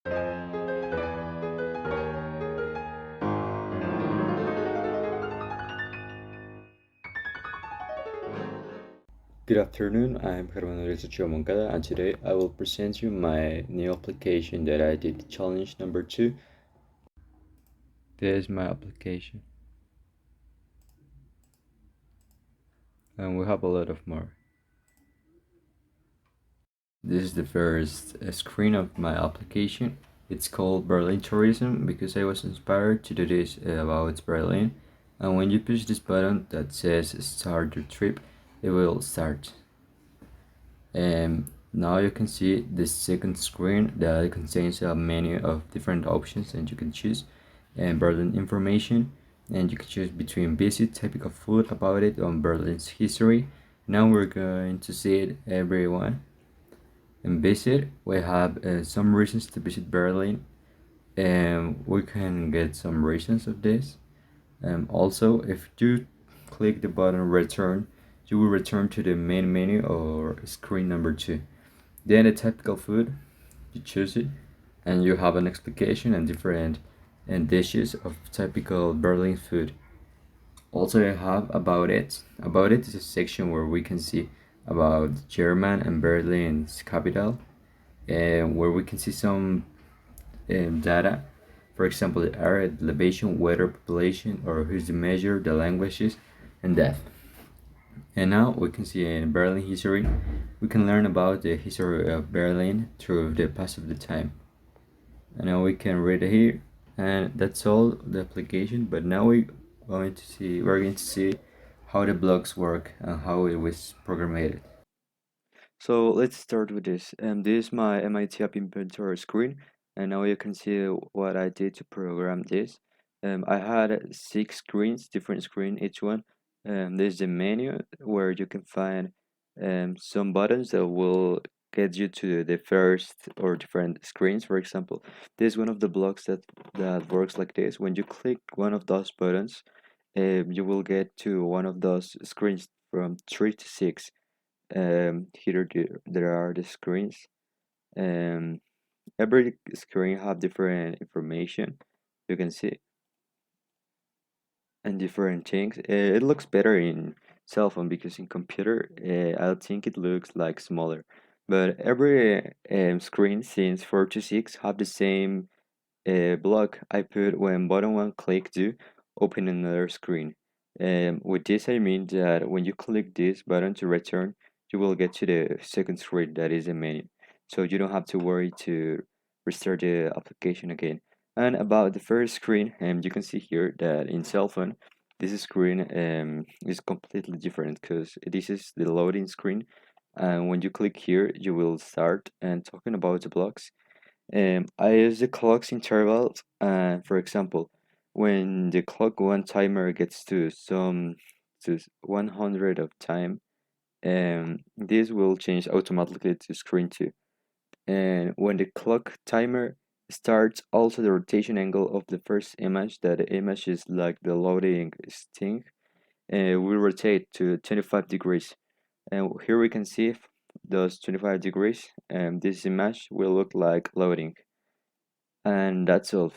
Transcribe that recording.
Good afternoon, I'm Germán Uriel Moncada, and today I will present you my new application that I did challenge number 2. This is my application, and we have a lot of more. This is the first screen of my application. It's called Berlin Tourism because I was inspired to do this about Berlin. And when you push this button that says start your trip, it will start. And now you can see the second screen that contains a menu of different options and you can choose and Berlin information, and you can choose between visit, typical food about it, on Berlin's history. Now we're going to see it everyone. In visit, we have some reasons to visit Berlin, and we can get some reasons of this. Also, if you click the button return, you will return to the main menu or screen number 2. Then the typical food, you choose it, and you have an explication and different dishes of typical Berlin food. Also, I have about it. About it is a section where we can see about German and Berlin's capital, and where we can see some data. For example, the area, the elevation, weather, population, or who's the measure, the languages, and death. And now we can see in Berlin history, we can learn about the history of Berlin through the pass of the time. And now we can read it here, and that's all the application. But now we're going to see how the blocks work and how it was programmed. So let's start with this. This is my MIT App Inventory screen, and now you can see what I did to program this. I had 6 screens, different screen each one. There's the menu where you can find some buttons that will get you to the first or different screens. For example, this is one of the blocks that works like this. When you click one of those buttons, you will get to one of those screens from 3 to 6. Here there are the screens. Um, every screen have different information you can see and different things. It looks better in cell phone because in computer, I think it looks like smaller. But every screen since 4 to 6 have the same block I put when button one click to open another screen. With this I mean that when you click this button to return, you will get to the second screen that is a menu. So you don't have to worry to restart the application again. And about the first screen, you can see here that in cell phone, this screen is completely different because this is the loading screen. And when you click here, you will start. And talking about the blocks, I use the clock's intervals. For example, when the clock one timer gets to 100 of time, this will change automatically to screen 2. And when the clock timer starts, also the rotation angle of the first image, that the image is like the loading thing, will rotate to 25 degrees. And here we can see those 25 degrees, and this image will look like loading. And that's all.